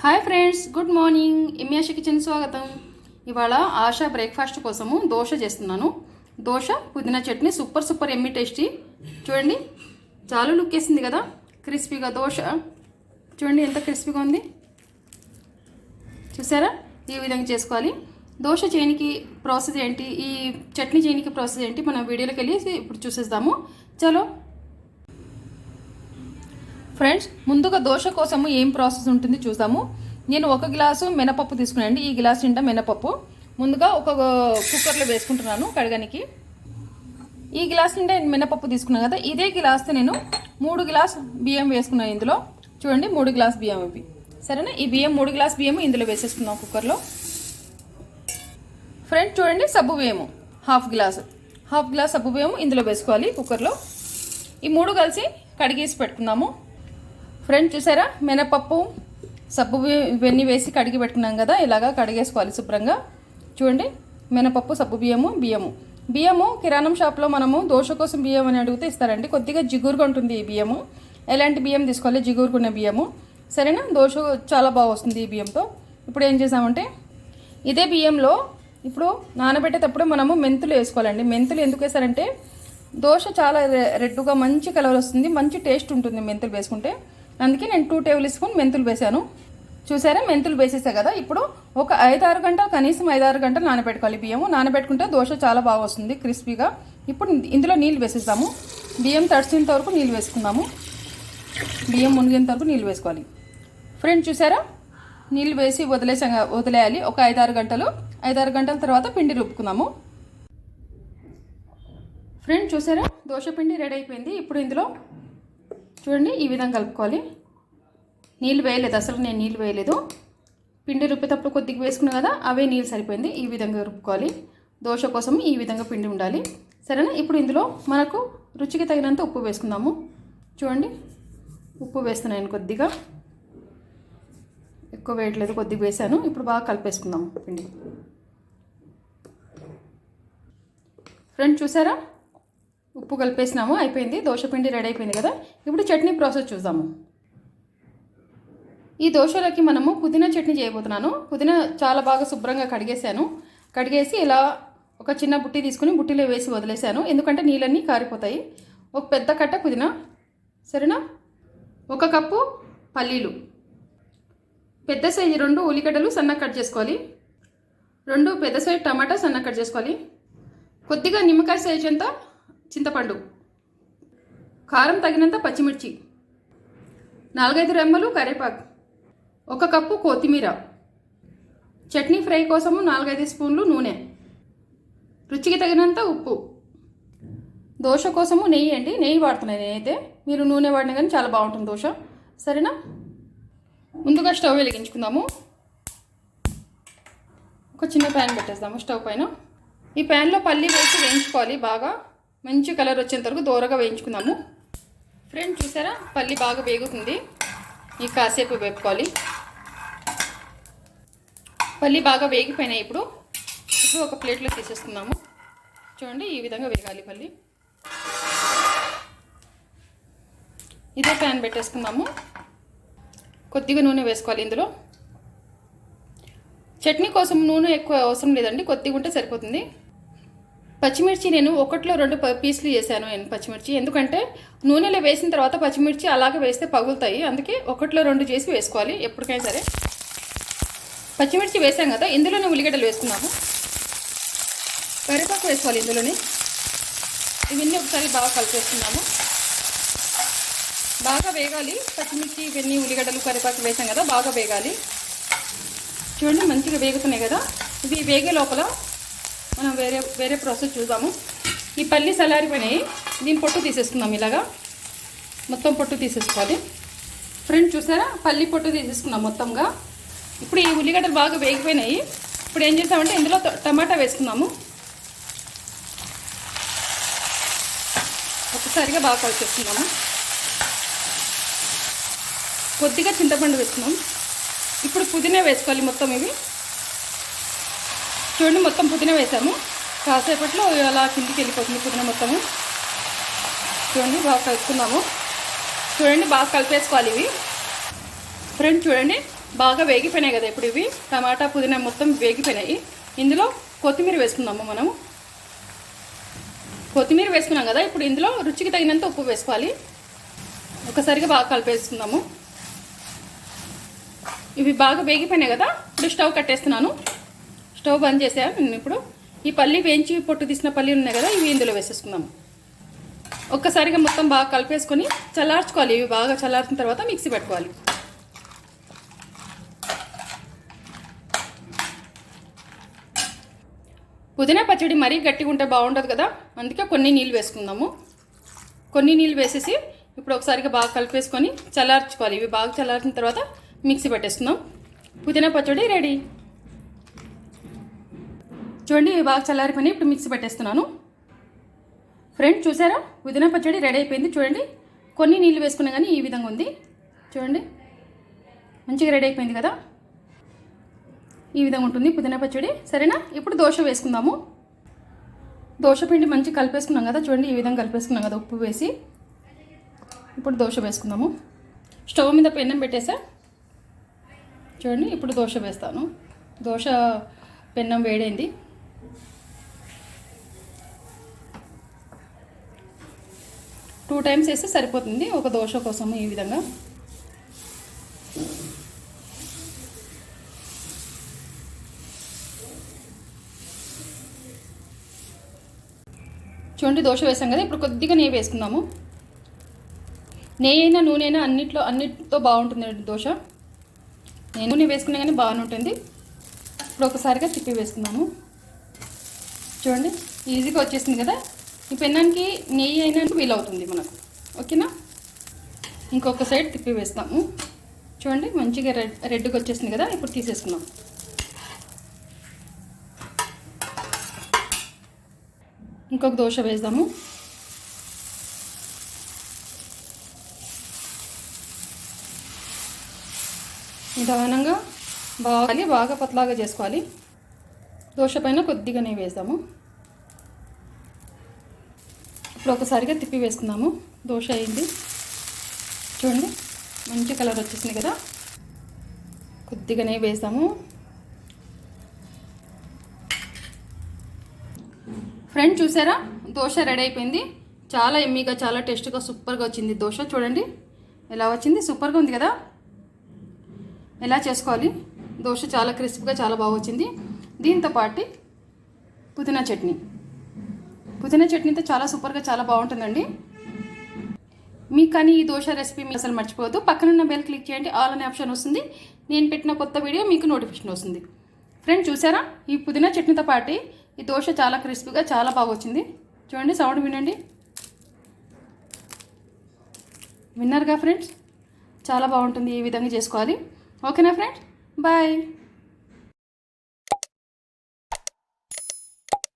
Hi friends, good morning. ASHA kitchen స్వాగతం. ఇవాళ ASHA breakfast కోసము దోశ చేస్తున్నాను. దోశ పుదీనా చట్నీ సూపర్ ఎమ్మి టేస్టీ. చూడండి, చాలా లుక్ వేసింది కదా, క్రిస్పీగా దోశ. చూడండి ఎంత క్రిస్పీగా ఉంది, చూసారా? ఈ విధంగా చేసుకోవాలి. దోశ చేయనికి ప్రాసెస్ ఏంటి, ఈ చట్నీ చేయనికి ప్రాసెస్ ఏంటి, మనం వీడియోలోకి వెళ్ళి ఇప్పుడు చూసేద్దాము. చలో ఫ్రెండ్స్, ముందుగా దోశ కోసము ఏం ప్రాసెస్ ఉంటుంది చూద్దాము. నేను 1 గ్లాసు మినపప్పు తీసుకున్నానండి. ఈ గ్లాస్ నిండా మినపప్పు ముందుగా ఒక కుక్కర్లో వేసుకుంటున్నాను కడగడానికి. ఈ గ్లాస్ నిండా మినపప్పు తీసుకున్నాను కదా, ఇదే గ్లాస్తో నేను 3 గ్లాస్ బియ్యం వేసుకున్నాను ఇందులో. చూడండి, 3 గ్లాస్ బియ్యం ఇవి, సరేనా? ఈ బియ్యం 3 గ్లాస్ బియ్యం ఇందులో వేసేసుకున్నాం కుక్కర్లో. ఫ్రెండ్స్ చూడండి, సబ్బు బియ్యము హాఫ్ గ్లాస్ సబ్బు బియ్యం ఇందులో వేసుకోవాలి కుక్కర్లో. ఈ 3 కలిసి కడిగేసి పెట్టుకున్నాము. ఫ్రెండ్స్ చూసారా, మినపప్పు సబ్బు ఇవన్నీ వేసి కడిగి పెట్టుకున్నాం కదా, ఇలాగా కడిగేసుకోవాలి శుభ్రంగా. చూడండి, మినపప్పు సబ్బు బియ్యము కిరాణం షాప్లో మనము దోశ కోసం బియ్యం అని అడిగితే ఇస్తారండి. కొద్దిగా జిగురుగా ఉంటుంది ఈ బియ్యము. ఎలాంటి బియ్యం తీసుకోవాలి? జిగురుకున్న బియ్యము, సరేనా? దోశ చాలా బాగా వస్తుంది ఈ బియ్యంతో. ఇప్పుడు ఏం చేసామంటే, ఇదే బియ్యంలో ఇప్పుడు నానబెట్టేటప్పుడు మనము మెంతులు వేసుకోవాలండి. మెంతులు ఎందుకు వేసారంటే దోశ చాలా రెడ్గా మంచి కలర్ వస్తుంది, మంచి టేస్ట్ ఉంటుంది మెంతులు వేసుకుంటే. అందుకే నేను 2 టేబుల్ స్పూన్ మెంతులు వేసాను. చూసారా, మెంతులు వేసేసా కదా. ఇప్పుడు ఒక 5-6 గంటలు, కనీసం 5-6 గంటలు నానబెట్టుకోవాలి బియ్యము. నానబెట్టుకుంటే దోశ చాలా బాగా వస్తుంది క్రిస్పీగా. ఇప్పుడు ఇందులో నీళ్ళు వేసేస్తాము. బియ్యం తడిసేంత వరకు నీళ్ళు వేసుకుందాము. బియ్యం మునిగేంత వరకు నీళ్ళు వేసుకోవాలి. ఫ్రెండ్స్ చూసారా, నీళ్ళు వేసి వదిలేయాలి ఒక 5-6 గంటలు. 5-6 గంటల తర్వాత పిండి రుబ్బుకుందాము. ఫ్రెండ్స్ చూసారా, దోశ పిండి రెడీ అయిపోయింది. ఇప్పుడు ఇందులో చూడండి, ఈ విధంగా కలుపుకోవాలి. నీళ్ళు వేయలేదు, అసలు నేను నీళ్ళు వేయలేదు. పిండి రుబ్బేటప్పుడు కొద్దిగా వేసుకున్నాను కదా, అవే నీళ్ళు సరిపోయింది. ఈ విధంగా రుబ్బుకోవాలి. దోశ కోసం ఈ విధంగా పిండి ఉండాలి, సరేనా? ఇప్పుడు ఇందులో మనకు రుచికి తగినంత ఉప్పు వేసుకుందాము. చూడండి, ఉప్పు వేస్తున్నాను కొద్దిగా, ఎక్కువ వేయట్లేదు, కొద్దిగా వేసాను. ఇప్పుడు బాగా కలిపేసుకుందాము పిండి. ఫ్రెండ్స్ చూసారా, ఉప్పు కలిపేసినాము, అయిపోయింది. దోశ పిండి రెడీ అయిపోయింది కదా. ఇప్పుడు చట్నీ ప్రాసెస్ చూద్దాము. ఈ దోశలోకి మనము పుదీనా చట్నీ చేయబోతున్నాను. పుదీనా చాలా బాగా శుభ్రంగా కడిగేసి ఇలా ఒక చిన్న బుట్టి తీసుకుని బుట్టిలో వేసి వదిలేసాను, ఎందుకంటే నీళ్ళన్నీ కారిపోతాయి. ఒక పెద్ద కట్ట పుదీనా, సరేనా? 1 కప్పు పల్లీలు, పెద్ద సైజు 2 ఉల్లిగడ్డలు సన్నగా కట్ చేసుకోవాలి. 2 పెద్ద సైజు టమాటా సన్నగా కట్ చేసుకోవాలి. కొద్దిగా నిమ్మకాయ సైజు అంతా చింతపండు, కారం తగినంత పచ్చిమిర్చి, 4-5 రెమ్మలు కరివేపాకు, 1 కప్పు కొత్తిమీర, చట్నీ ఫ్రై కోసము 4-5 స్పూన్లు నూనె, రుచికి తగినంత ఉప్పు, దోశ కోసము నెయ్యి అండి. నెయ్యి వాడుతున్నాను నేనైతే, మీరు నూనె వాడినా కానీ చాలా బాగుంటుంది దోశ, సరేనా? ముందుగా స్టవ్ వెలిగించుకుందాము. ఒక చిన్న ప్యాన్ పెట్టేద్దాము స్టవ్ పైన. ఈ ప్యాన్లో పల్లి వేసి వేయించుకోవాలి. బాగా మంచి కలర్ వచ్చేంత వరకు దూరగా వేయించుకుందాము. ఫ్రెండ్స్ చూసారా, పల్లి బాగా వేగుతుంది. ఈ కాసేపు వేపుకోవాలి. పల్లి బాగా వేగిపోయినాయి. ఇప్పుడు ఒక ప్లేట్లో తీసేసుకుందాము. చూడండి, ఈ విధంగా వేగాలి పల్లి. ఇదే ప్యాన్ పెట్టేసుకుందాము. కొద్దిగా నూనె వేసుకోవాలి ఇందులో. చట్నీ కోసం నూనె ఎక్కువ అవసరం లేదండి, కొద్దిగా ఉంటే సరిపోతుంది. పచ్చిమిర్చి నేను 1-2 పీసులు చేశాను నేను పచ్చిమిర్చి, ఎందుకంటే నూనెలో వేసిన తర్వాత పచ్చిమిర్చి అలాగే వేస్తే పగులుతాయి. అందుకే 1-2 చేసి వేసుకోవాలి ఎప్పటికైనా సరే. పచ్చిమిర్చి వేసాం కదా, ఇందులోనే ఉల్లిగడ్డలు వేసుకున్నాము. కరివేపాకు వేసుకోవాలి ఇందులోనే. ఇవన్నీ ఒకసారి బాగా కలిపేసుకున్నాము. బాగా వేగాలి పచ్చిమిర్చి, ఇవన్నీ ఉల్లిగడ్డలు కరివేపాకు వేసాం కదా, బాగా వేగాలి. చూడండి, మంచిగా వేగుతున్నాయి కదా. ఇవి వేగే లోపల మనం వేరే ప్రాసెస్ చూద్దాము. ఈ పల్లి చల్లారిపోయినాయి, దీని పొట్టు తీసేసుకుందాం. ఇలాగా మొత్తం పొట్టు తీసేసుకోవాలి. ఫ్రెండ్స్ చూసారా, పల్లి పొట్టు తీసేసుకున్నాం మొత్తంగా. ఇప్పుడు ఈ ఉల్లిగడ్డలు బాగా వేగిపోయినాయి. ఇప్పుడు ఏం చేస్తామంటే ఇందులో టమాటా వేసుకుందాము. ఒకసారిగా బాగా కలిపేసుకుందాము. కొద్దిగా చింతపండు వేసుకున్నాం. ఇప్పుడు పుదీనా వేసుకోవాలి మొత్తం. ఇవి చూడండి, మొత్తం పుదీనా వేసాము. కాసేపట్లో అలా కిందికి వెళ్ళిపోతుంది పుదీనా మొత్తము. చూడండి, బాగా కలుపుకుందాము. చూడండి, బాగా కలిపేసుకోవాలి ఇవి. ఫ్రెండ్స్ చూడండి, బాగా వేగిపోయినాయి కదా ఇప్పుడు ఇవి టమాటా పుదీనా మొత్తం వేగిపోయినాయి. ఇందులో కొత్తిమీర వేసుకుందాము మనము. కొత్తిమీర వేసుకున్నాం కదా, ఇప్పుడు ఇందులో రుచికి తగినంత ఉప్పు వేసుకోవాలి. ఒకసారిగా బాగా కలిపేసుకుందాము. ఇవి బాగా వేగిపోయినాయి కదా, ఇప్పుడు స్టవ్ కట్టేస్తున్నాను. స్టవ్ బంద్ చేసాను నేను. ఇప్పుడు ఈ పల్లి వేయించి పొట్టు తీసిన పల్లీలు ఉన్నాయి కదా, ఇవి ఇందులో వేసేసుకుందాము. ఒక్కసారిగా మొత్తం బాగా కలిపేసుకొని చల్లార్చుకోవాలి. ఇవి బాగా చల్లార్చిన తర్వాత మిక్సీ పెట్టుకోవాలి. పుదీనా పచ్చడి మరీ గట్టిగా ఉంటే బాగుండదు కదా, అందుకే కొన్ని నీళ్ళు వేసుకుందాము. కొన్ని నీళ్ళు వేసేసి ఇప్పుడు ఒకసారిగా బాగా కలిపేసుకొని చల్లార్చుకోవాలి. ఇవి బాగా చల్లారిన తర్వాత మిక్సీ పెట్టేసుకుందాం. పుదీనా పచ్చడి రెడీ. చూడండి ఇవి బాగా చల్లారిపోయి ఇప్పుడు మిక్సీ పెట్టేస్తున్నాను. ఫ్రెండ్స్ చూసారా, పుదీనా పచ్చడి రెడీ అయిపోయింది. చూడండి కొన్ని నీళ్ళు వేసుకున్నా కానీ ఈ విధంగా ఉంది. చూడండి మంచిగా రెడీ అయిపోయింది కదా, ఈ విధంగా ఉంటుంది పుదీనా పచ్చడి. సరేనా, ఇప్పుడు దోశ వేసుకుందాము. దోశ పిండి మంచిగా కలిపేసుకున్నాం కదా, చూడండి ఈ విధంగా కలిపేసుకున్నాం కదా ఉప్పు వేసి. ఇప్పుడు దోశ వేసుకుందాము. స్టవ్ మీద పెన్నం పెట్టేసా. చూడండి ఇప్పుడు దోశ వేస్తాను. దోశ పెన్నం వేడైంది. టూ టైమ్స్ వేస్తే సరిపోతుంది ఒక దోశ కోసం. ఈ విధంగా చూడండి దోశ వేసాం కదా, ఇప్పుడు కొద్దిగా నెయ్యి వేసుకుందాము. నెయ్యి అయినా నూనె అయినా అన్నిటితో బాగుంటుంది దోశ. నేను నూనె వేసుకున్నా కానీ బాగానే ఉంటుంది. ఇప్పుడు ఒకసారిగా తిప్పి వేసుకుందాము. చూడండి ఈజీగా వచ్చేసింది కదా. ఈ పెన్నానికి నెయ్యి అయినా వీలవుతుంది మనకు. ఓకేనా, ఇంకొక సైడ్ తిప్పి వేస్తాము. చూడండి మంచిగా రెడ్గా వచ్చేసింది కదా, ఇప్పుడు తీసేసుకుందాం. ఇంకొక దోశ వేద్దాము. నిదానంగా బాగా పతలాగా చేసుకోవాలి. దోశ పైన కొద్దిగా నెయ్యి వేద్దాము. ఇప్పుడు ఒకసారిగా తిప్పి వేసుకుందాము. దోశ అయింది. చూడండి మంచి కలర్ వచ్చేసింది కదా, కొద్దిగా నెయ్యి వేస్తాము. ఫ్రెండ్ చూసారా, దోశ రెడీ అయిపోయింది. చాలా ఎమ్మీగా చాలా టేస్ట్గా సూపర్గా వచ్చింది దోశ. చూడండి ఎలా వచ్చింది, సూపర్గా ఉంది కదా. ఎలా చేసుకోవాలి, దోశ చాలా క్రిస్ప్గా చాలా బాగా వచ్చింది. దీంతో పాటు పుదీనా చట్నీతో చాలా సూపర్గా చాలా బాగుంటుందండి. మీకు కానీ ఈ దోశ రెసిపీ మీకు అసలు మర్చిపోవద్దు. పక్కనున్న బెల్ క్లిక్ చేయండి, ఆల్ అనే ఆప్షన్ వస్తుంది. నేను పెట్టిన కొత్త వీడియో మీకు నోటిఫికేషన్ వస్తుంది. ఫ్రెండ్ చూసారా, ఈ పుదీనా చట్నీతో పాటు ఈ దోశ చాలా క్రిస్పీగా చాలా బాగా వచ్చింది. చూడండి సౌండ్ వినండి, విన్నారుగా ఫ్రెండ్స్. చాలా బాగుంటుంది, ఈ విధంగా చేసుకోవాలి. ఓకేనా ఫ్రెండ్స్, బాయ్.